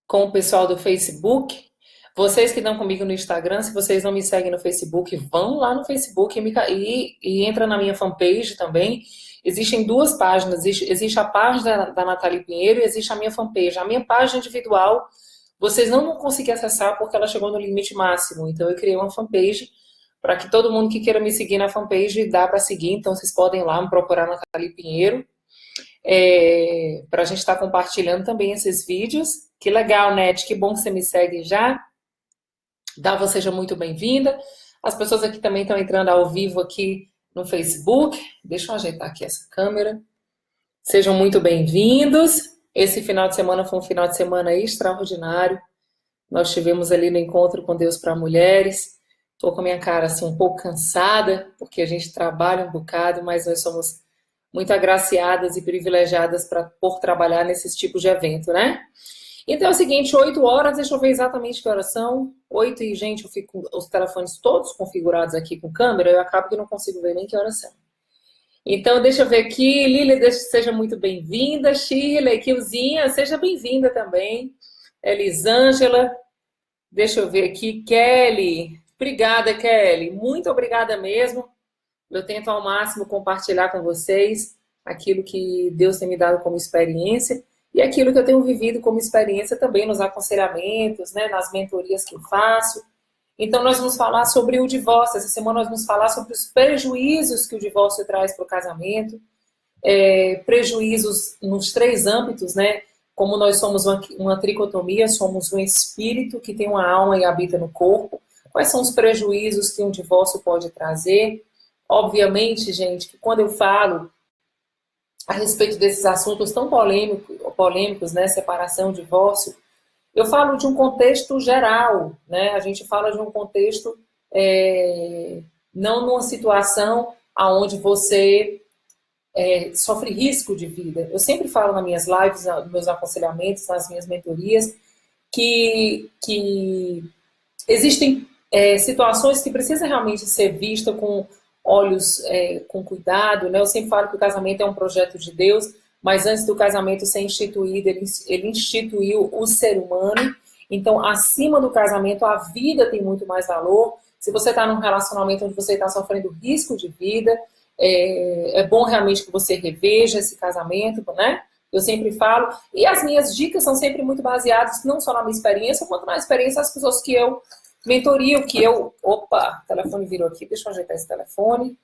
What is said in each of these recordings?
com o pessoal do Facebook. Vocês que estão comigo no Instagram, se vocês não me seguem no Facebook, vão lá no Facebook e entra na minha fanpage também. Existem duas páginas, existe a página da Nathalie Pinheiro e existe a minha fanpage. A minha página individual, vocês não vão conseguir acessar porque ela chegou no limite máximo. Então eu criei uma fanpage para que todo mundo que queira me seguir na fanpage dá para seguir. Então vocês podem ir lá me procurar Nathalie Pinheiro. Para a gente estar compartilhando também esses vídeos. Que legal, Net, que bom que você me segue já. Dava, seja muito bem-vinda. As pessoas aqui também estão entrando ao vivo aqui no Facebook. Deixa eu ajeitar aqui essa câmera. Sejam muito bem-vindos. Esse final de semana foi um final de semana extraordinário. Nós tivemos ali no Encontro com Deus para Mulheres. Estou com a minha cara assim um pouco cansada, porque a gente trabalha um bocado, mas nós somos muito agraciadas e privilegiadas por trabalhar nesses tipos de evento, né? Então é o seguinte, 8 horas, deixa eu ver exatamente que horas são. 8 e, gente, eu fico com os telefones todos configurados aqui com câmera, eu acabo que não consigo ver nem que horas são. Então, deixa eu ver aqui. Lili, seja muito bem-vinda. Shirley, Kilzinha, seja bem-vinda também. Elisângela, deixa eu ver aqui. Kelly, obrigada, Kelly. Muito obrigada mesmo. Eu tento ao máximo compartilhar com vocês aquilo que Deus tem me dado como experiência. E aquilo que eu tenho vivido como experiência também nos aconselhamentos, né, nas mentorias que eu faço. Então, nós vamos falar sobre o divórcio. Essa semana nós vamos falar sobre os prejuízos que o divórcio traz para o casamento. Prejuízos nos 3 âmbitos, né? Como nós somos uma tricotomia, somos um espírito que tem uma alma e habita no corpo. Quais são os prejuízos que um divórcio pode trazer? Obviamente, gente, que quando eu falo a respeito desses assuntos tão polêmicos, né, separação, divórcio, eu falo de um contexto geral, né, a gente fala de um contexto, não numa situação onde você sofre risco de vida. Eu sempre falo nas minhas lives, nos meus aconselhamentos, nas minhas mentorias, que existem situações que precisam realmente ser vistas com olhos com cuidado, né? Eu sempre falo que o casamento é um projeto de Deus, mas antes do casamento ser instituído, ele instituiu o ser humano. Então, acima do casamento, a vida tem muito mais valor. Se você está num relacionamento onde você está sofrendo risco de vida, é bom realmente que você reveja esse casamento, né? Eu sempre falo. E as minhas dicas são sempre muito baseadas não só na minha experiência, quanto na experiência das pessoas que eu mentoria, que eu... Opa, o telefone virou aqui, deixa eu ajeitar esse telefone.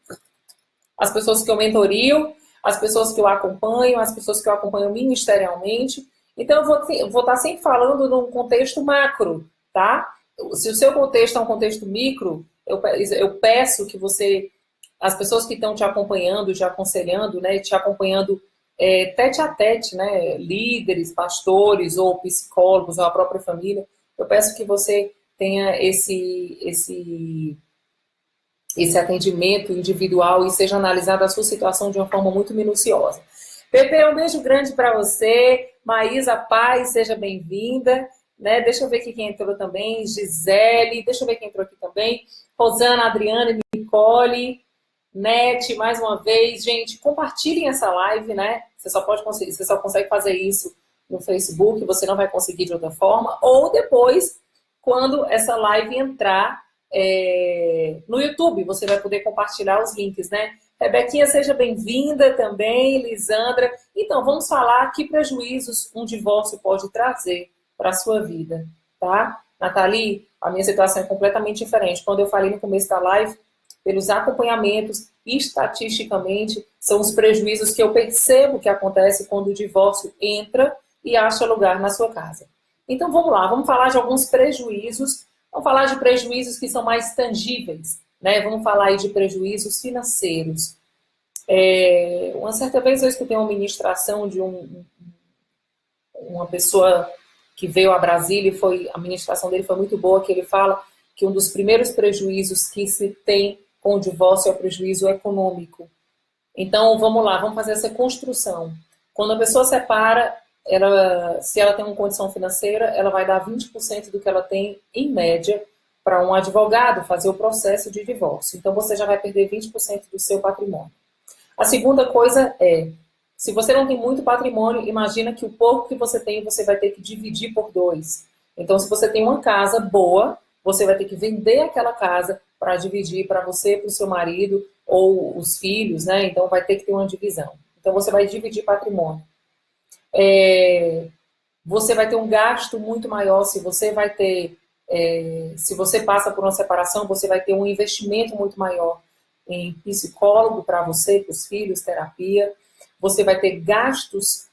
As pessoas que eu mentorio, as pessoas que eu acompanho, as pessoas que eu acompanho ministerialmente. Então, eu vou estar sempre falando num contexto macro, tá? Se o seu contexto é um contexto micro, eu peço que você... As pessoas que estão te acompanhando, te aconselhando, né, te acompanhando tete a tete, né, líderes, pastores ou psicólogos ou a própria família, eu peço que você tenha esse atendimento individual e seja analisada a sua situação de uma forma muito minuciosa. Pepe, um beijo grande para você. Maísa Paz, seja bem-vinda. Né? Deixa eu ver aqui quem entrou também. Gisele, deixa eu ver quem entrou aqui também. Rosana, Adriane, Nicole, Net, mais uma vez. Gente, compartilhem essa live, né? Você só consegue fazer isso no Facebook, você não vai conseguir de outra forma. Ou depois, quando essa live entrar no YouTube, você vai poder compartilhar os links, né? Rebequinha, seja bem-vinda também, Lisandra. Então, vamos falar que prejuízos um divórcio pode trazer para a sua vida, tá? Nathalie, a minha situação é completamente diferente. Quando eu falei no começo da live, pelos acompanhamentos, estatisticamente, são os prejuízos que eu percebo que acontece quando o divórcio entra e acha lugar na sua casa. Então, vamos lá, vamos falar de alguns prejuízos. Vamos falar de prejuízos que são mais tangíveis, né? Vamos falar aí de prejuízos financeiros. Uma certa vez eu escutei uma ministração de uma pessoa que veio a Brasília e a ministração dele foi muito boa, que ele fala que um dos primeiros prejuízos que se tem com o divórcio é o prejuízo econômico. Então, vamos lá, vamos fazer essa construção. Quando a pessoa separa, se ela tem uma condição financeira, ela vai dar 20% do que ela tem, em média, para um advogado fazer o processo de divórcio. Então, você já vai perder 20% do seu patrimônio. A segunda coisa é, Se você não tem muito patrimônio, imagina que o pouco que você tem, você vai ter que dividir por 2. Então, se você tem uma casa boa, você vai ter que vender aquela casa para dividir para você, para o seu marido ou os filhos, né? Então, vai ter que ter uma divisão. Então, você vai dividir patrimônio. Você vai ter um gasto muito maior se você vai ter... se você passa por uma separação, você vai ter um investimento muito maior em psicólogo para você, para os filhos, terapia. Você vai ter gastos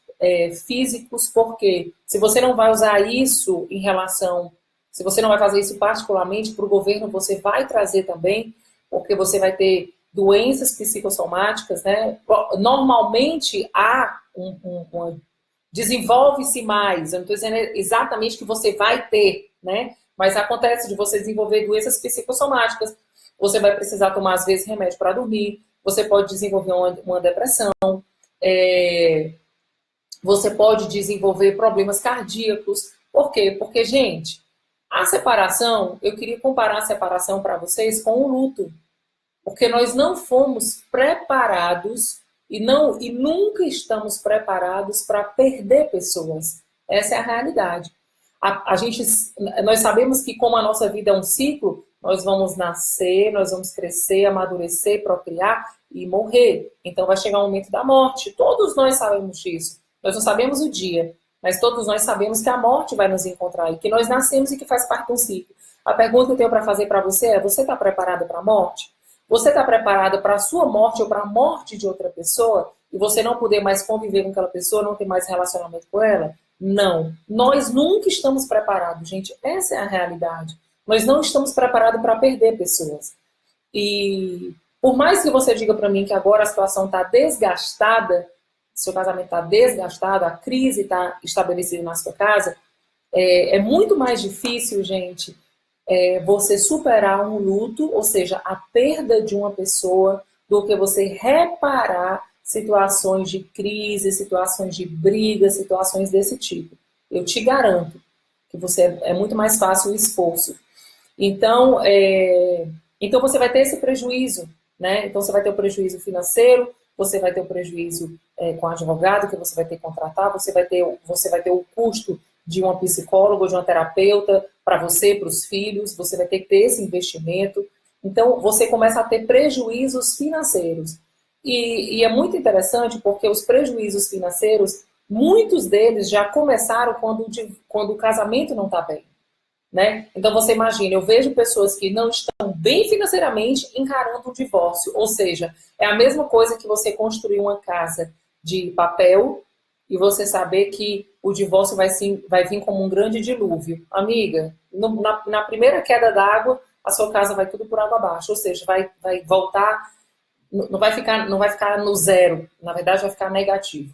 físicos, porque se você não vai usar isso em relação, se você não vai fazer isso particularmente para o governo, você vai trazer também, porque você vai ter doenças psicossomáticas, né? Normalmente há desenvolve-se mais, eu não estou dizendo exatamente que você vai ter, né? Mas acontece de você desenvolver doenças psicossomáticas, você vai precisar tomar, às vezes, remédio para dormir, você pode desenvolver uma depressão, você pode desenvolver problemas cardíacos. Por quê? Porque, gente, a separação, eu queria comparar a separação para vocês com o luto. Porque nós não fomos preparados e nunca estamos preparados para perder pessoas. Essa é a realidade. Nós sabemos que como a nossa vida é um ciclo, nós vamos nascer, nós vamos crescer, amadurecer, procriar e morrer. Então vai chegar o momento da morte. Todos nós sabemos disso. Nós não sabemos o dia, mas todos nós sabemos que a morte vai nos encontrar e que nós nascemos e que faz parte de um ciclo. A pergunta que eu tenho para fazer para você é: você está preparada para a morte? Você está preparada para a sua morte ou para a morte de outra pessoa e você não poder mais conviver com aquela pessoa, não ter mais relacionamento com ela? Não. Nós nunca estamos preparados, gente. Essa é a realidade. Nós não estamos preparados para perder pessoas. E por mais que você diga para mim que agora a situação está desgastada, seu casamento está desgastado, a crise está estabelecida na sua casa, é muito mais difícil, gente, você superar um luto, ou seja, a perda de uma pessoa, do que você reparar situações de crise, situações de briga, situações desse tipo. Eu te garanto que é muito mais fácil o esforço. Então, então você vai ter esse prejuízo, né? Então você vai ter o prejuízo financeiro, você vai ter o prejuízo com advogado que você vai ter que contratar, você vai ter o custo de uma psicóloga, de uma terapeuta, para você, para os filhos, você vai ter que ter esse investimento. Então, você começa a ter prejuízos financeiros. E é muito interessante porque os prejuízos financeiros, muitos deles já começaram quando o casamento não está bem. Né? Então, você imagina, eu vejo pessoas que não estão bem financeiramente encarando o divórcio. Ou seja, é a mesma coisa que você construir uma casa de papel e você saber que o divórcio vai vir como um grande dilúvio. Amiga, na primeira queda d'água, a sua casa vai tudo por água abaixo. Ou seja, vai voltar, não vai ficar no zero. Na verdade, vai ficar negativo.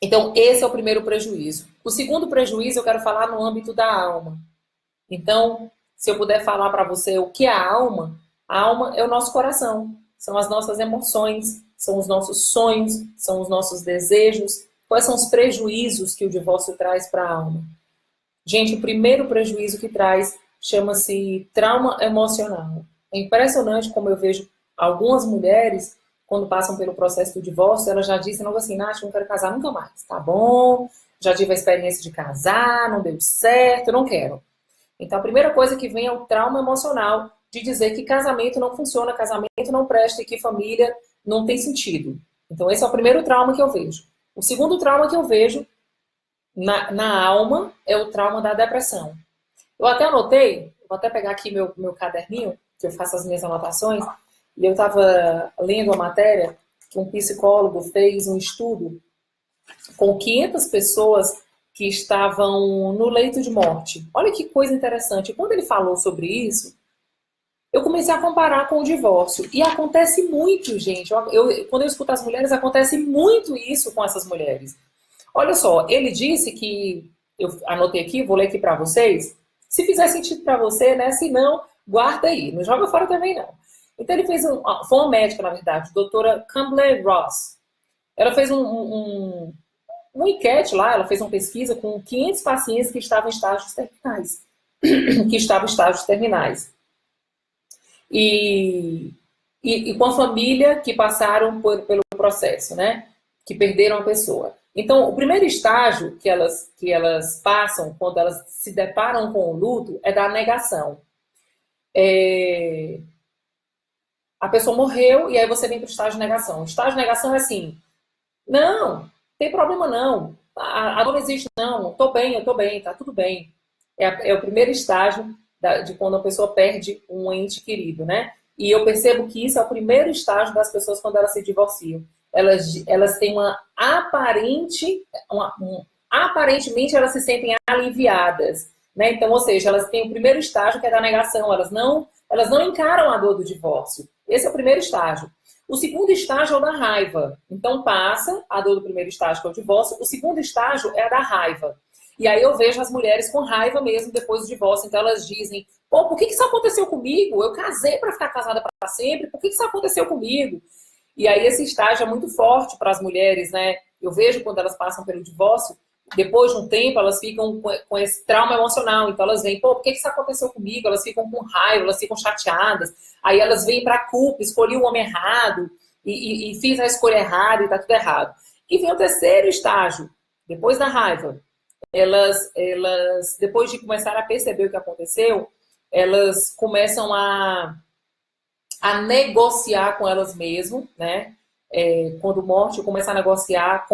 Então, esse é o primeiro prejuízo. O segundo prejuízo eu quero falar no âmbito da alma. Então, se eu puder falar para você o que é a alma é o nosso coração, são as nossas emoções, são os nossos sonhos, são os nossos desejos. Quais são os prejuízos que o divórcio traz para a alma? Gente, o primeiro prejuízo que traz chama-se trauma emocional. É impressionante como eu vejo algumas mulheres, quando passam pelo processo do divórcio, elas já dizem logo assim: Nath, não quero casar nunca mais, tá bom? Já tive a experiência de casar, não deu certo, não quero. Então, a primeira coisa que vem é o trauma emocional de dizer que casamento não funciona, casamento não presta e que família não tem sentido. Então, esse é o primeiro trauma que eu vejo. O segundo trauma que eu vejo na alma é o trauma da depressão. Eu até anotei, vou até pegar aqui meu caderninho, que eu faço as minhas anotações, e eu estava lendo uma matéria que um psicólogo fez um estudo com 500 pessoas que estavam no leito de morte. Olha que coisa interessante. Quando ele falou sobre isso, eu comecei a comparar com o divórcio. E acontece muito, gente. Quando eu escuto as mulheres, acontece muito isso com essas mulheres. Olha só, ele disse que, eu anotei aqui, vou ler aqui para vocês, se fizer sentido para você, né? Se não, guarda aí. Não joga fora também, não. Então ele fez, foi uma médica, na verdade, doutora Câmbler-Ross. Ela fez uma enquete lá, ela fez uma pesquisa com 500 pacientes que estavam em estágios terminais. E com a família que passaram pelo processo, né? que perderam a pessoa. Então, o primeiro estágio que elas passam quando elas se deparam com o luto é da negação. A pessoa morreu e aí você vem para o estágio de negação. O estágio de negação é assim, não, tem problema não, a dor não existe não, eu tô bem, tá tudo bem. É o primeiro estágio de quando a pessoa perde um ente querido, né? E eu percebo que isso é o primeiro estágio das pessoas quando elas se divorciam. Elas têm uma aparentemente elas se sentem aliviadas, né? Então, ou seja, elas têm o primeiro estágio que é da negação, elas não encaram a dor do divórcio. Esse é o primeiro estágio. O segundo estágio é o da raiva. Então passa a dor do primeiro estágio, que é o divórcio. O segundo estágio é a da raiva. E aí eu vejo as mulheres com raiva mesmo depois do divórcio. Então elas dizem, pô, por que isso aconteceu comigo? Eu casei para ficar casada para sempre, por que isso aconteceu comigo? E aí esse estágio é muito forte para as mulheres, né? Eu vejo quando elas passam pelo divórcio, depois de um tempo elas ficam com esse trauma emocional. Então elas veem, pô, por que isso aconteceu comigo? Elas ficam com raiva, elas ficam chateadas. Aí elas vêm para a culpa, escolhi o homem errado e fiz a escolha errada e tá tudo errado. E vem o terceiro estágio, depois da raiva. Elas, depois de começar a perceber o que aconteceu, elas começam a negociar com elas mesmas, né? Quando morte, começa a negociar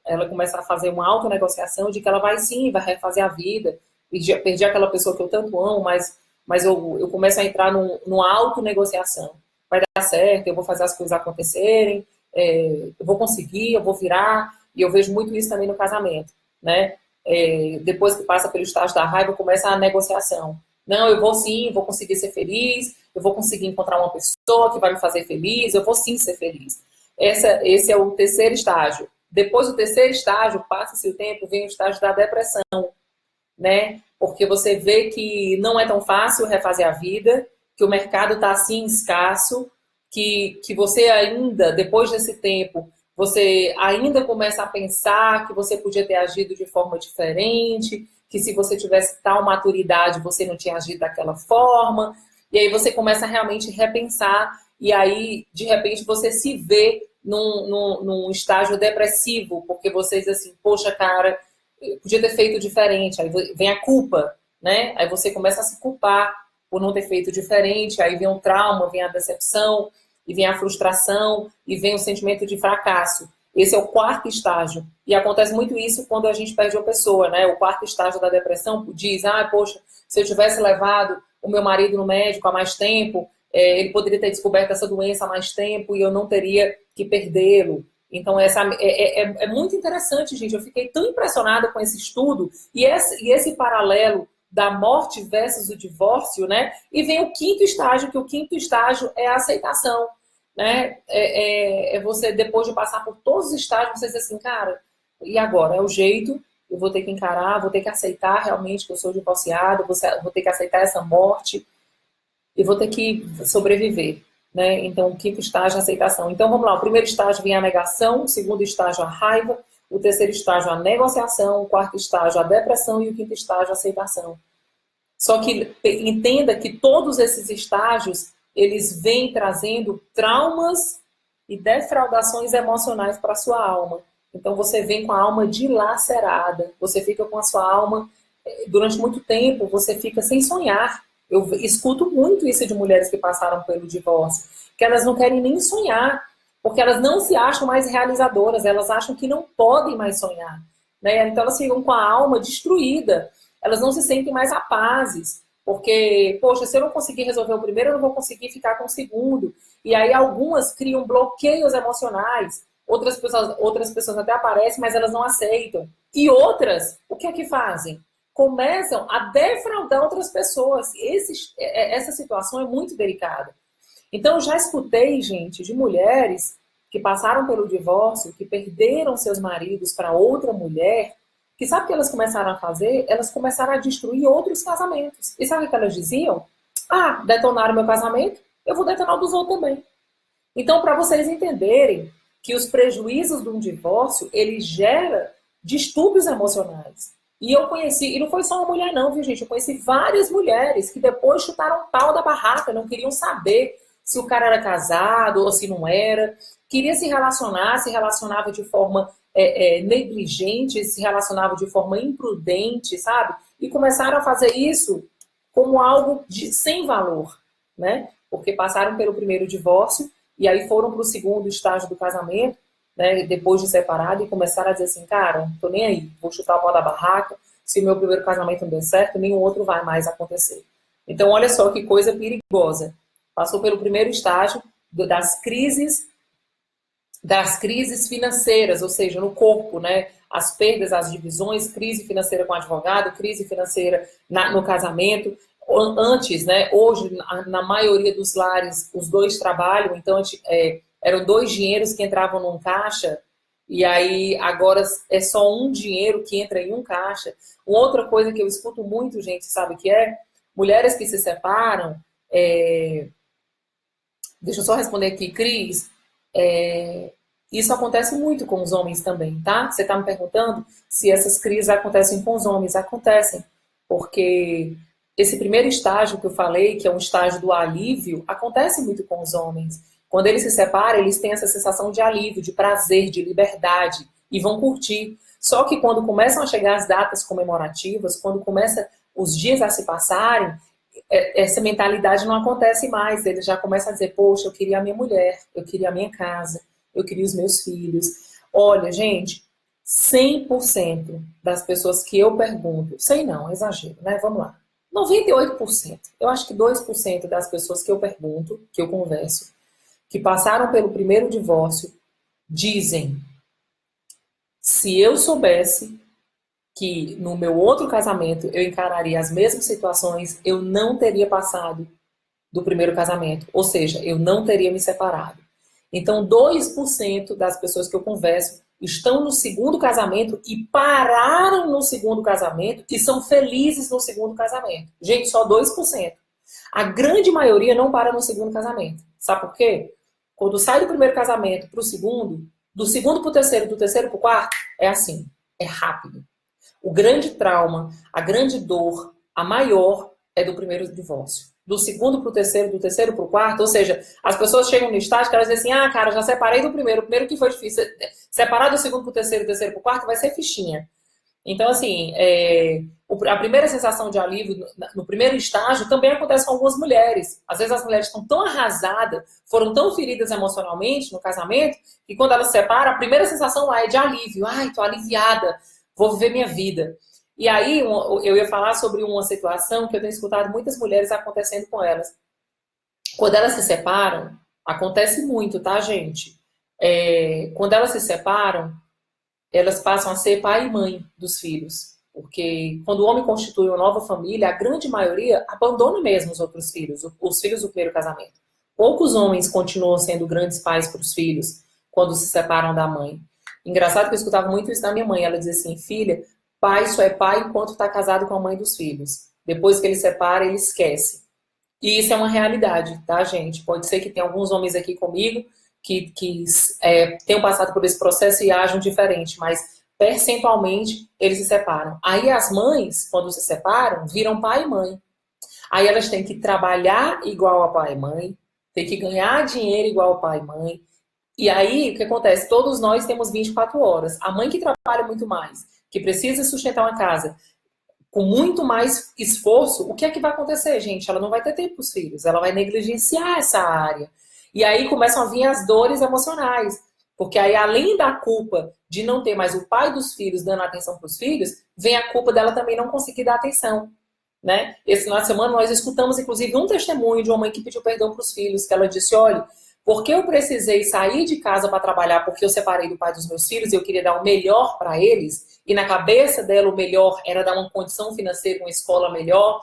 ela começa a fazer uma autonegociação de que ela vai sim, vai refazer a vida. Perdi aquela pessoa que eu tanto amo, mas eu começo a entrar numa autonegociação. Vai dar certo, eu vou fazer as coisas acontecerem, eu vou conseguir, eu vou virar. E eu vejo muito isso também no casamento, né? Depois que passa pelo estágio da raiva, começa a negociação. Não, eu vou sim, vou conseguir ser feliz, eu vou conseguir encontrar uma pessoa que vai me fazer feliz, eu vou sim ser feliz. Esse é o terceiro estágio. Depois do terceiro estágio, passa-se o tempo, vem o estágio da depressão, né? Porque você vê que não é tão fácil refazer a vida, que o mercado está assim escasso, que você ainda, depois desse tempo, você ainda começa a pensar que você podia ter agido de forma diferente, que se você tivesse tal maturidade, você não tinha agido daquela forma. E aí você começa a realmente repensar, e aí, de repente, você se vê num estágio depressivo, porque você diz assim, poxa, cara, eu podia ter feito diferente. Aí vem a culpa, né? Aí você começa a se culpar por não ter feito diferente, aí vem o trauma, vem a decepção, e vem a frustração, e vem o sentimento de fracasso. Esse é o quarto estágio. E acontece muito isso quando a gente perde uma pessoa, né? O quarto estágio da depressão diz, poxa, se eu tivesse levado o meu marido no médico há mais tempo, ele poderia ter descoberto essa doença há mais tempo e eu não teria que perdê-lo. Então, é muito interessante, gente. Eu fiquei tão impressionada com esse estudo e esse paralelo da morte versus o divórcio, né? E vem o quinto estágio, que o quinto estágio é a aceitação, né? Você, depois de passar por todos os estágios, você diz assim, cara, e agora? É o jeito, eu vou ter que encarar, vou ter que aceitar realmente que eu sou divorciada, vou ter que aceitar essa morte e vou ter que sobreviver, né? Então, o quinto estágio é a aceitação. Então, vamos lá, o primeiro estágio vem a negação, o segundo estágio a raiva, o terceiro estágio a negociação, o quarto estágio a depressão e o quinto estágio a aceitação. Só que entenda que todos esses estágios, eles vêm trazendo traumas e defraudações emocionais para a sua alma. Então, você vem com a alma dilacerada, você fica com a sua alma, durante muito tempo, você fica sem sonhar. Eu escuto muito isso de mulheres que passaram pelo divórcio, que elas não querem nem sonhar, porque elas não se acham mais realizadoras, elas acham que não podem mais sonhar, né? Então elas ficam com a alma destruída, elas não se sentem mais rapazes, porque, poxa, se eu não conseguir resolver o primeiro, eu não vou conseguir ficar com o segundo. E aí algumas criam bloqueios emocionais, outras pessoas até aparecem, mas elas não aceitam. E outras, o que é que fazem? Começam a defraudar outras pessoas. Essa situação é muito delicada. Então, eu já escutei, gente, de mulheres que passaram pelo divórcio, que perderam seus maridos para outra mulher, que sabe o que elas começaram a fazer? Elas começaram a destruir outros casamentos. E sabe o que elas diziam? Detonaram meu casamento, eu vou detonar o dos outros também. Então, para vocês entenderem que os prejuízos de um divórcio, ele gera distúrbios emocionais. E eu conheci, e não foi só uma mulher não, viu gente? Eu conheci várias mulheres que depois chutaram o pau da barraca, não queriam saber. se o cara era casado ou se não era. Queria se relacionar, se relacionava de forma negligente, se relacionava de forma imprudente, sabe? E começaram a fazer isso como algo sem valor, né? Porque passaram pelo primeiro divórcio e aí foram para o segundo estágio do casamento, né? Depois de separado, e começaram a dizer assim, cara, não tô nem aí, vou chutar o pau da barraca, se o meu primeiro casamento não der certo, nenhum outro vai mais acontecer. Então, olha só que coisa perigosa. Passou pelo primeiro estágio das crises financeiras, ou seja, no corpo, né? As perdas, as divisões, crise financeira com o advogado, crise financeira no casamento. Antes, né? Hoje, na maioria dos lares, os dois trabalham, então eram dois dinheiros que entravam num caixa, e aí agora é só um dinheiro que entra em um caixa. Uma outra coisa que eu escuto muito, gente, sabe o que é? Mulheres que se separam, deixa eu só responder aqui, Cris. Isso acontece muito com os homens também, tá? Você está me perguntando se essas crises acontecem com os homens. Acontecem, porque esse primeiro estágio que eu falei, que é um estágio do alívio, acontece muito com os homens. Quando eles se separam, eles têm essa sensação de alívio, de prazer, de liberdade, e vão curtir. Só que quando começam a chegar as datas comemorativas, quando começam os dias a se passarem, essa mentalidade não acontece mais. Eles já começam a dizer, poxa, eu queria a minha mulher, eu queria a minha casa, eu queria os meus filhos. Olha, gente, 100% das pessoas que eu pergunto, sei não, é exagero, né? Vamos lá. 98%, eu acho que 2% das pessoas que eu pergunto, que eu converso, que passaram pelo primeiro divórcio, dizem, se eu soubesse que no meu outro casamento eu encararia as mesmas situações, eu não teria passado do primeiro casamento. Ou seja, eu não teria me separado. Então, 2% das pessoas que eu converso estão no segundo casamento e pararam no segundo casamento e são felizes no segundo casamento. Gente, só 2%. A grande maioria não para no segundo casamento. Sabe por quê? Quando sai do primeiro casamento para o segundo, do segundo para o terceiro, do terceiro para o quarto, é assim, é rápido. O grande trauma, a grande dor, a maior é do primeiro divórcio. Do segundo para o terceiro, do terceiro para o quarto, ou seja, as pessoas chegam no estágio que elas dizem assim, cara, já separei do primeiro, o primeiro que foi difícil. Separar do segundo para o terceiro, do terceiro para o quarto vai ser fichinha. Então, assim, a primeira sensação de alívio no primeiro estágio também acontece com algumas mulheres. Às vezes as mulheres estão tão arrasadas, foram tão feridas emocionalmente no casamento, que quando elas se separam, a primeira sensação lá é de alívio. Ai, tô aliviada, vou viver minha vida. E aí eu ia falar sobre uma situação que eu tenho escutado muitas mulheres acontecendo com elas. Quando elas se separam, acontece muito, tá, gente? Quando elas se separam, elas passam a ser pai e mãe dos filhos. Porque quando o homem constitui uma nova família, a grande maioria abandona mesmo os outros filhos, os filhos do primeiro casamento. Poucos homens continuam sendo grandes pais para os filhos quando se separam da mãe. Engraçado que eu escutava muito isso da minha mãe. Ela dizia assim, filha, pai só é pai enquanto está casado com a mãe dos filhos. Depois que ele separa, ele esquece. E isso é uma realidade, tá, gente? Pode ser que tenha alguns homens aqui comigo que tenham passado por esse processo e ajam diferente, mas percentualmente eles se separam. Aí as mães, quando se separam, viram pai e mãe. Aí elas têm que trabalhar igual a pai e mãe, têm que ganhar dinheiro igual a pai e mãe. E aí, o que acontece? Todos nós temos 24 horas. A mãe que trabalha muito mais, que precisa sustentar uma casa com muito mais esforço, o que é que vai acontecer, gente? Ela não vai ter tempo para os filhos, ela vai negligenciar essa área. E aí começam a vir as dores emocionais. Porque aí, além da culpa de não ter mais o pai dos filhos dando atenção para os filhos, vem a culpa dela também não conseguir dar atenção. Né? Esse final de semana nós escutamos, inclusive, um testemunho de uma mãe que pediu perdão para os filhos, que ela disse, olha, porque eu precisei sair de casa para trabalhar porque eu separei do pai dos meus filhos e eu queria dar o melhor para eles, e na cabeça dela o melhor era dar uma condição financeira, uma escola melhor.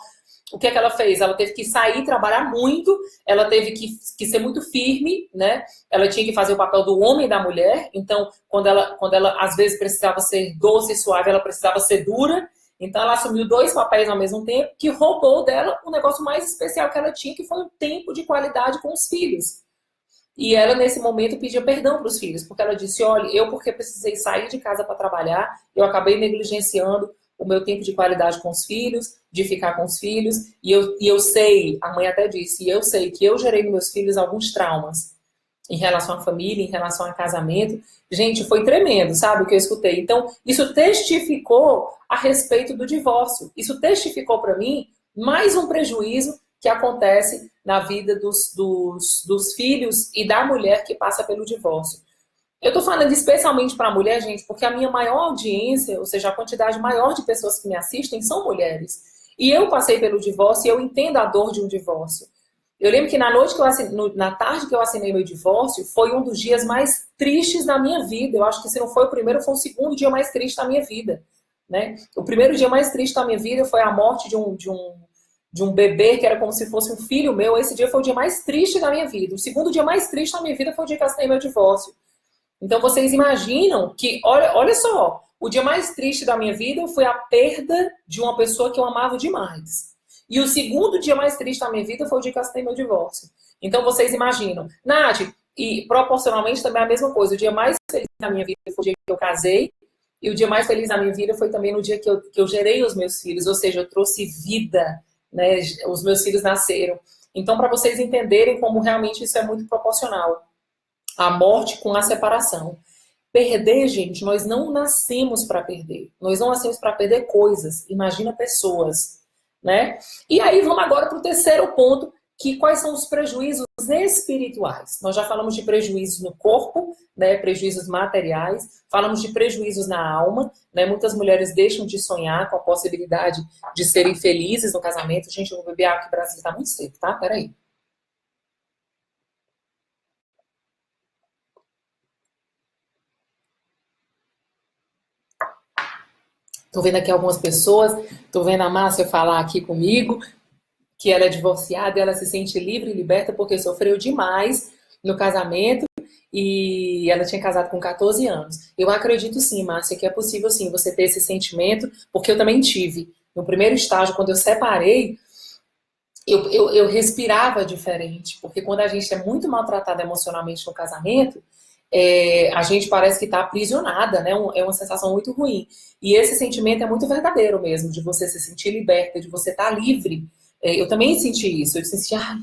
O que é que ela fez? Ela teve que sair, trabalhar muito, ela teve que ser muito firme, né? Ela tinha que fazer o papel do homem e da mulher, então quando ela às vezes precisava ser doce e suave, ela precisava ser dura. Então ela assumiu dois papéis ao mesmo tempo, que roubou dela o negócio mais especial que ela tinha, que foi um tempo de qualidade com os filhos. E ela, nesse momento, pediu perdão para os filhos, porque ela disse, olha, eu porque precisei sair de casa para trabalhar, eu acabei negligenciando o meu tempo de qualidade com os filhos, de ficar com os filhos, e eu sei, a mãe até disse, e eu sei que eu gerei nos meus filhos alguns traumas em relação à família, em relação a casamento. Gente, foi tremendo, sabe, o que eu escutei. Então, isso testificou a respeito do divórcio. Isso testificou para mim mais um prejuízo que acontece na vida dos filhos e da mulher que passa pelo divórcio. Eu tô falando especialmente para a mulher, gente, porque a minha maior audiência, ou seja, a quantidade maior de pessoas que me assistem são mulheres. E eu passei pelo divórcio e eu entendo a dor de um divórcio. Eu lembro que na noite que eu assinei, na tarde que eu assinei meu divórcio, foi um dos dias mais tristes da minha vida. Eu acho que se não foi o primeiro, foi o segundo dia mais triste da minha vida, né? O primeiro dia mais triste da minha vida foi a morte de um bebê que era como se fosse um filho meu. Esse dia foi o dia mais triste da minha vida. O segundo dia mais triste da minha vida foi o dia que eu assinei meu divórcio. Então vocês imaginam que, olha só, o dia mais triste da minha vida foi a perda de uma pessoa que eu amava demais. E o segundo dia mais triste da minha vida foi o dia que eu assinei meu divórcio. Então vocês imaginam. Nath, e proporcionalmente também a mesma coisa. O dia mais feliz da minha vida foi o dia que eu casei. E o dia mais feliz da minha vida foi também no dia que eu gerei os meus filhos. Ou seja, eu trouxe vida, né? Os meus filhos nasceram. Então, para vocês entenderem como realmente isso é muito proporcional. A morte com a separação. Perder, gente, nós não nascemos para perder. Nós não nascemos para perder coisas. Imagina pessoas, né? E aí vamos agora para o terceiro ponto, que quais são os prejuízos espirituais. Nós já falamos de prejuízos no corpo, né? Prejuízos materiais. Falamos de prejuízos na alma, né? Muitas mulheres deixam de sonhar com a possibilidade de serem felizes no casamento. Gente, eu vou beber água que o Brasil está muito seco, tá? Peraí. Tô vendo aqui algumas pessoas, tô vendo a Márcia falar aqui comigo, que ela é divorciada e ela se sente livre e liberta porque sofreu demais no casamento e ela tinha casado com 14 anos. Eu acredito sim, Márcia, que é possível sim você ter esse sentimento, porque eu também tive. No primeiro estágio, quando eu separei, eu respirava diferente, porque quando a gente é muito maltratada emocionalmente no casamento, a gente parece que está aprisionada, né? É uma sensação muito ruim. E esse sentimento é muito verdadeiro mesmo, de você se sentir liberta, de você estar livre. Eu também senti isso, eu senti, ai,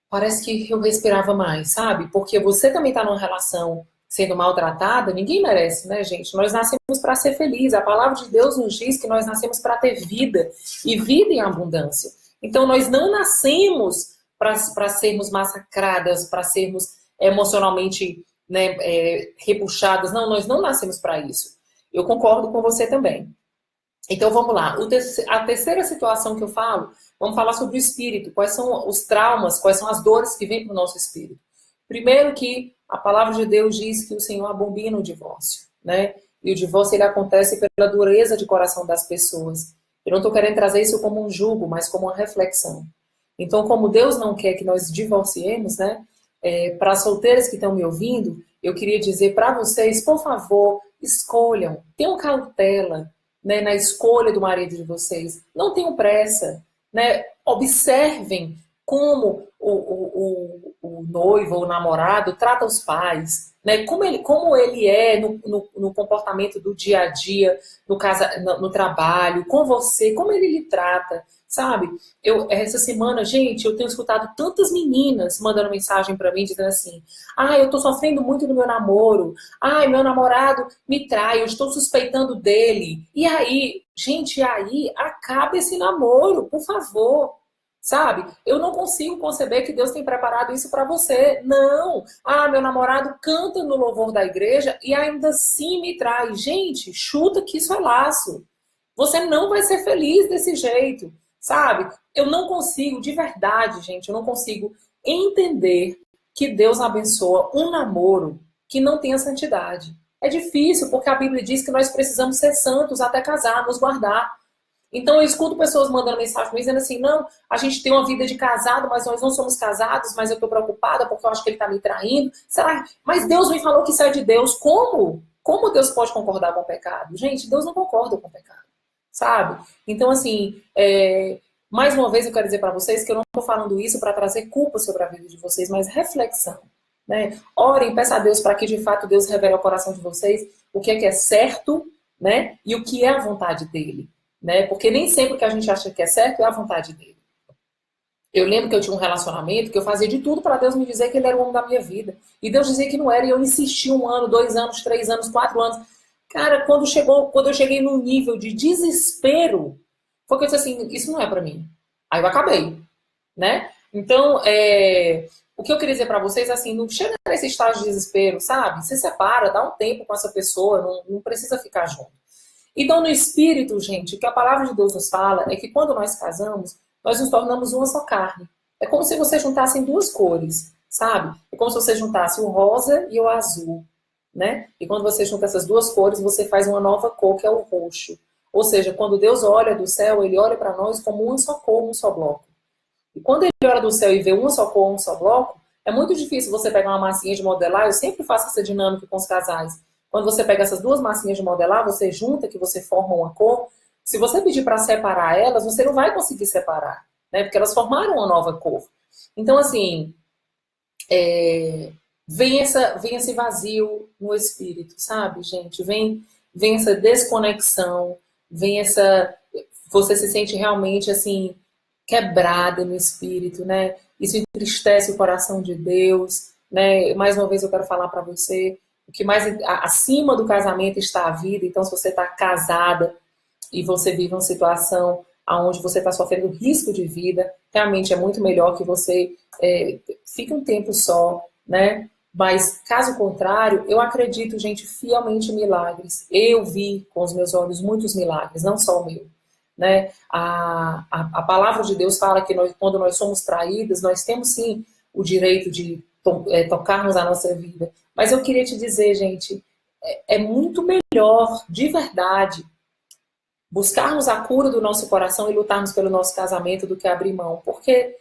parece que eu respirava mais, sabe? Porque você também está numa relação sendo maltratada, ninguém merece, né, gente? Nós nascemos para ser felizes. A palavra de Deus nos diz que nós nascemos para ter vida, e vida em abundância. Então, nós não nascemos para sermos massacradas, para sermos emocionalmente, né, repuxadas. Não, nós não nascemos para isso. Eu concordo com você também. Então, vamos lá. A terceira situação que eu falo, vamos falar sobre o espírito. Quais são os traumas, quais são as dores que vêm para o nosso espírito? Primeiro que a palavra de Deus diz que o Senhor abomina o divórcio, né? E o divórcio, ele acontece pela dureza de coração das pessoas. Eu não estou querendo trazer isso como um julgo, mas como uma reflexão. Então, como Deus não quer que nós divorciemos, né? Para as solteiras que estão me ouvindo, eu queria dizer para vocês, por favor, escolham, tenham cautela, né, na escolha do marido de vocês. Não tenham pressa, né? Observem como o noivo ou o namorado trata os pais, né? Como ele é no comportamento do dia a dia, no trabalho, com você, como ele lhe trata, sabe? Essa semana, gente, eu tenho escutado tantas meninas mandando mensagem para mim, dizendo assim, eu tô sofrendo muito no meu namoro, meu namorado me trai, eu estou suspeitando dele. E aí, gente, acaba esse namoro, por favor. Sabe? Eu não consigo conceber que Deus tem preparado isso para você. Não. Meu namorado canta no louvor da igreja e ainda assim me trai. Gente, chuta que isso é laço. Você não vai ser feliz desse jeito, sabe? Eu não consigo, de verdade, gente, eu não consigo entender que Deus abençoa um namoro que não tenha santidade. É difícil, porque a Bíblia diz que nós precisamos ser santos até casar, nos guardar. Então eu escuto pessoas mandando mensagem para mim dizendo assim, não, a gente tem uma vida de casado, mas nós não somos casados, mas eu estou preocupada porque eu acho que ele está me traindo. Será? Mas Deus me falou que isso é de Deus. Como? Como Deus pode concordar com o pecado? Gente, Deus não concorda com o pecado, sabe? Então, assim, mais uma vez eu quero dizer para vocês que eu não estou falando isso para trazer culpa sobre a vida de vocês, mas reflexão, né? Orem, peçam a Deus para que de fato Deus revele ao coração de vocês o que é certo, né? E o que é a vontade dele, né? Porque nem sempre o que a gente acha que é certo é a vontade dele. Eu lembro que eu tinha um relacionamento que eu fazia de tudo para Deus me dizer que ele era o homem da minha vida. E Deus dizia que não era, e eu insisti 1 ano, 2 anos, 3 anos, 4 anos. Cara, quando eu cheguei num nível de desespero, foi que eu disse assim, isso não é para mim. Aí eu acabei, né? Então, o que eu queria dizer para vocês, assim, não chega nesse estágio de desespero, sabe? Se separa, dá um tempo com essa pessoa, não precisa ficar junto. Então, no espírito, gente, o que a palavra de Deus nos fala é que quando nós casamos, nós nos tornamos uma só carne. É como se você juntassem duas cores, sabe? É como se você juntasse o rosa e o azul, né? E quando você junta essas duas cores, você faz uma nova cor, que é o roxo. Ou seja, quando Deus olha do céu, ele olha para nós como uma só cor, um só bloco. E quando ele olha do céu e vê uma só cor, um só bloco, é muito difícil você pegar uma massinha de modelar. Eu sempre faço essa dinâmica com os casais. Quando você pega essas duas massinhas de modelar, você junta, que você forma uma cor. Se você pedir para separar elas, você não vai conseguir separar, né? Porque elas formaram uma nova cor. Então, assim, vem esse vazio no espírito, sabe, gente? Vem essa desconexão, você se sente realmente, assim, quebrada no espírito, né? Isso entristece o coração de Deus, né? Mais uma vez eu quero falar para você, o que mais acima do casamento está a vida. Então, se você está casada e você vive uma situação onde você está sofrendo risco de vida, realmente é muito melhor que você fique um tempo só, né? Mas, caso contrário, eu acredito, gente, fielmente em milagres. Eu vi com os meus olhos muitos milagres, não só o meu. Né? A palavra de Deus fala que quando nós somos traídas, nós temos sim o direito de tocarmos a nossa vida. Mas eu queria te dizer, gente, é muito melhor, de verdade, buscarmos a cura do nosso coração e lutarmos pelo nosso casamento do que abrir mão. Porque,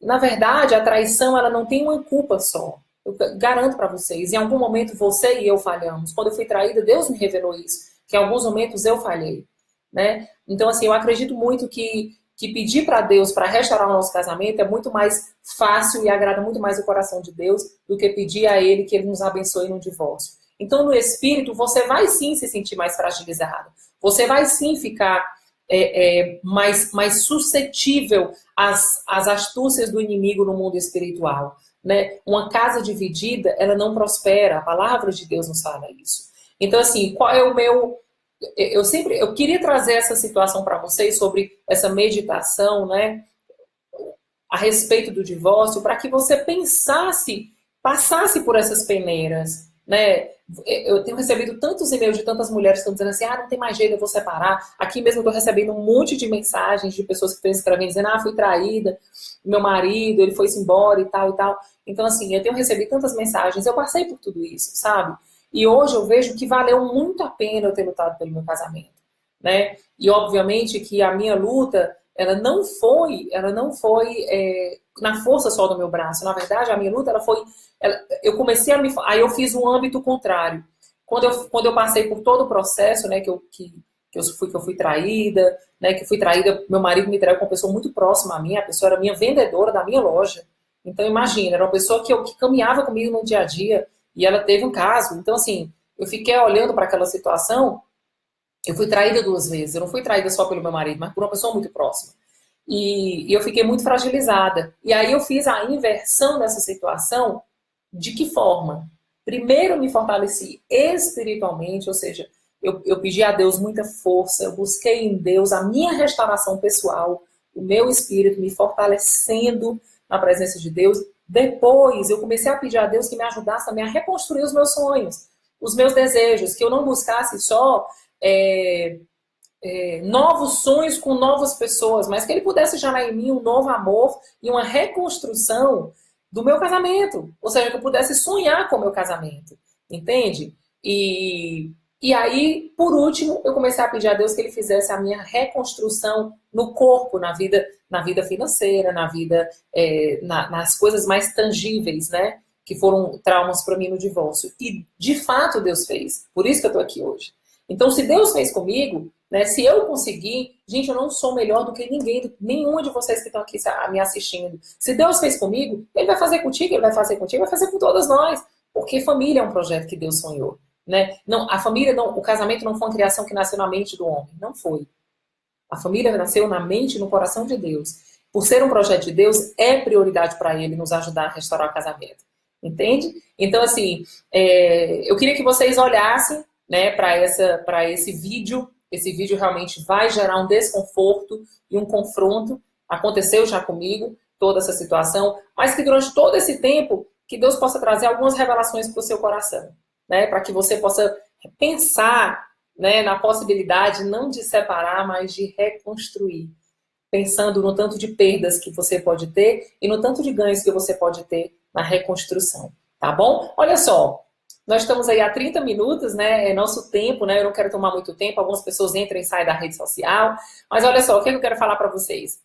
na verdade, a traição ela não tem uma culpa só. Eu garanto para vocês, em algum momento você e eu falhamos. Quando eu fui traída, Deus me revelou isso, que em alguns momentos eu falhei. Né? Então, assim, eu acredito muito que pedir para Deus para restaurar o nosso casamento é muito mais fácil e agrada muito mais o coração de Deus do que pedir a Ele que Ele nos abençoe no divórcio. Então, no espírito, você vai sim se sentir mais fragilizado. Você vai sim ficar mais suscetível às astúcias do inimigo no mundo espiritual. Né? Uma casa dividida, ela não prospera. A palavra de Deus nos fala isso. Então, assim, qual é o meu... Eu queria trazer essa situação para vocês sobre essa meditação, né, a respeito do divórcio, para que você passasse por essas peneiras, né? Eu tenho recebido tantos e-mails de tantas mulheres que estão dizendo assim, não tem mais jeito, eu vou separar. Aqui mesmo eu estou recebendo um monte de mensagens de pessoas que estão escrevendo, dizendo, fui traída, meu marido, ele foi-se embora e tal e tal. Então, assim, eu tenho recebido tantas mensagens, eu passei por tudo isso, sabe? E hoje eu vejo que valeu muito a pena eu ter lutado pelo meu casamento, né? E obviamente que a minha luta, ela não foi na força só do meu braço. Na verdade, a minha luta, eu comecei aí eu fiz um âmbito contrário. Quando eu passei por todo o processo, né, que eu fui traída, né, meu marido me traiu com uma pessoa muito próxima a mim, a pessoa era minha vendedora da minha loja. Então imagina, era uma pessoa que caminhava comigo no dia a dia. E ela teve um caso. Então, assim, eu fiquei olhando para aquela situação. Eu fui traída 2 vezes. Eu não fui traída só pelo meu marido, mas por uma pessoa muito próxima. E eu fiquei muito fragilizada. E aí eu fiz a inversão dessa situação. De que forma? Primeiro, eu me fortaleci espiritualmente, ou seja, eu pedi a Deus muita força. Eu busquei em Deus a minha restauração pessoal, o meu espírito me fortalecendo na presença de Deus. Depois, eu comecei a pedir a Deus que me ajudasse também a reconstruir os meus sonhos, os meus desejos, que eu não buscasse só novos sonhos com novas pessoas, mas que Ele pudesse gerar em mim um novo amor e uma reconstrução do meu casamento. Ou seja, que eu pudesse sonhar com o meu casamento, entende? E aí, por último, eu comecei a pedir a Deus que Ele fizesse a minha reconstrução no corpo, na vida financeira, na vida, nas coisas mais tangíveis, né? Que foram traumas para mim no divórcio. E, de fato, Deus fez. Por isso que eu estou aqui hoje. Então, se Deus fez comigo, né? Se eu conseguir, gente, eu não sou melhor do que ninguém, nenhuma de vocês que estão aqui me assistindo. Se Deus fez comigo, Ele vai fazer contigo, Ele vai fazer contigo, Ele vai fazer com todas nós. Porque família é um projeto que Deus sonhou. né? Não, a família não, o casamento não foi uma criação que nasceu na mente do homem, não foi. A família nasceu na mente e no coração de Deus. Por ser um projeto de Deus, é prioridade para ele nos ajudar a restaurar o casamento. Entende? Então, assim, eu queria que vocês olhassem, né, para esse vídeo. Esse vídeo realmente vai gerar um desconforto e um confronto. Aconteceu já comigo, toda essa situação, mas que durante todo esse tempo, que Deus possa trazer algumas revelações para o seu coração, né, para que você possa pensar, né, na possibilidade não de separar, mas de reconstruir. Pensando no tanto de perdas que você pode ter e no tanto de ganhos que você pode ter na reconstrução, tá bom? Olha só, nós estamos aí há 30 minutos, né? É nosso tempo, né? Eu não quero tomar muito tempo, algumas pessoas entram e saem da rede social, mas olha só, o que eu quero falar para vocês?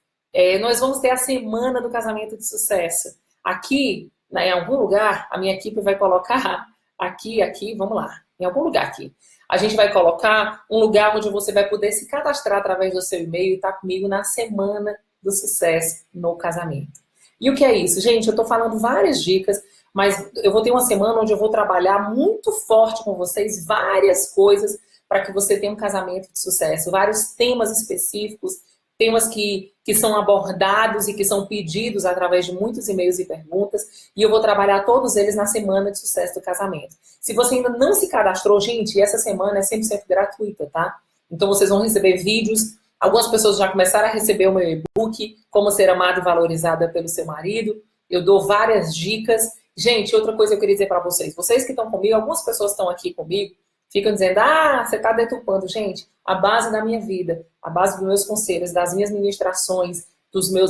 Nós vamos ter a Semana do Casamento de Sucesso. Aqui, né, em algum lugar, a minha equipe vai colocar aqui, vamos lá, em algum lugar aqui. A gente vai colocar um lugar onde você vai poder se cadastrar através do seu e-mail e estar comigo na Semana do Sucesso no Casamento. E o que é isso? Gente, eu estou falando várias dicas, mas eu vou ter uma semana onde eu vou trabalhar muito forte com vocês várias coisas para que você tenha um casamento de sucesso. Vários temas específicos, temas que são abordados e que são pedidos através de muitos e-mails e perguntas, e eu vou trabalhar todos eles na Semana de Sucesso do Casamento. Se você ainda não se cadastrou, gente, essa semana é 100% gratuita, tá? Então vocês vão receber vídeos, algumas pessoas já começaram a receber o meu e-book, Como Ser Amado e Valorizada pelo Seu Marido, eu dou várias dicas. Gente, outra coisa que eu queria dizer para vocês, vocês que estão comigo, algumas pessoas estão aqui comigo, ficam dizendo, você está deturpando. Gente, a base da minha vida, a base dos meus conselhos, das minhas ministrações,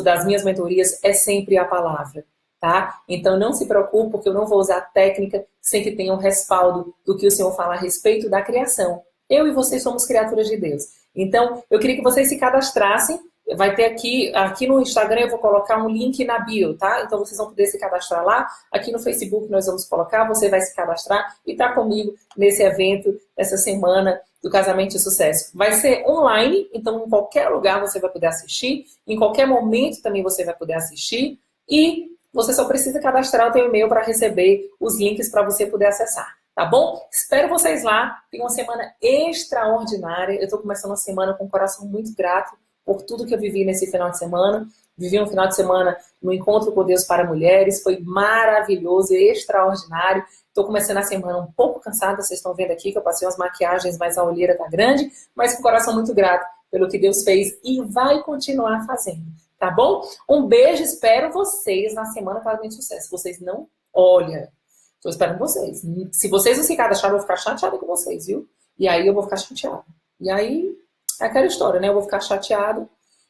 das minhas mentorias, é sempre a palavra, tá? Então não se preocupe, porque eu não vou usar técnica sem que tenha um respaldo do que o Senhor fala a respeito da criação. Eu e vocês somos criaturas de Deus. Então, eu queria que vocês se cadastrassem. Vai ter aqui no Instagram eu vou colocar um link na bio, tá? Então vocês vão poder se cadastrar lá. Aqui no Facebook nós vamos colocar, você vai se cadastrar e tá comigo nesse evento, nessa semana do Casamento de Sucesso. Vai ser online, então em qualquer lugar você vai poder assistir, em qualquer momento também você vai poder assistir e você só precisa cadastrar o seu e-mail para receber os links para você poder acessar. Tá bom? Espero vocês lá. Tem uma semana extraordinária. Eu estou começando uma semana com o coração muito grato por tudo que eu vivi nesse final de semana. Vivi um final de semana no Encontro com Deus para Mulheres. Foi maravilhoso e extraordinário. Estou começando a semana um pouco cansada. Vocês estão vendo aqui que eu passei umas maquiagens, mas a olheira tá grande. Mas com o coração muito grato pelo que Deus fez e vai continuar fazendo. Tá bom? Um beijo. Espero vocês na Semana do Casamento de Sucesso. Vocês não... Olha... Estou esperando vocês. Se vocês não se cadastrarem, eu vou ficar chateada com vocês, viu? E aí eu vou ficar chateada. E aí, é aquela história, né? Eu vou ficar chateada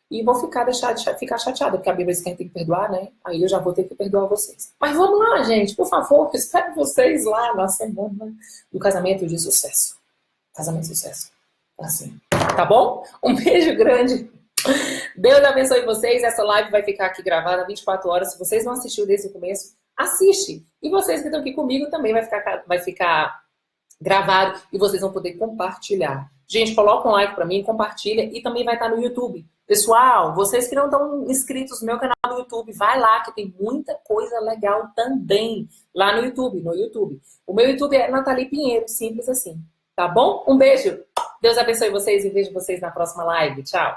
e vou ficar chateada, porque a Bíblia diz que a gente tem que perdoar, né? Aí eu já vou ter que perdoar vocês. Mas vamos lá, gente, por favor, espero vocês lá na Semana do Casamento de Sucesso. Casamento de Sucesso. Assim. Tá bom? Um beijo grande. Deus abençoe vocês. Essa live vai ficar aqui gravada 24 horas. Se vocês não assistiram desde o começo, assiste. E vocês que estão aqui comigo também vai ficar gravado e vocês vão poder compartilhar. Gente, coloca um like para mim, compartilha e também vai estar no YouTube. Pessoal, vocês que não estão inscritos no meu canal no YouTube, vai lá que tem muita coisa legal também lá no YouTube, O meu YouTube é Nathalie Pinheiro, simples assim. Tá bom? Um beijo. Deus abençoe vocês e vejo vocês na próxima live. Tchau.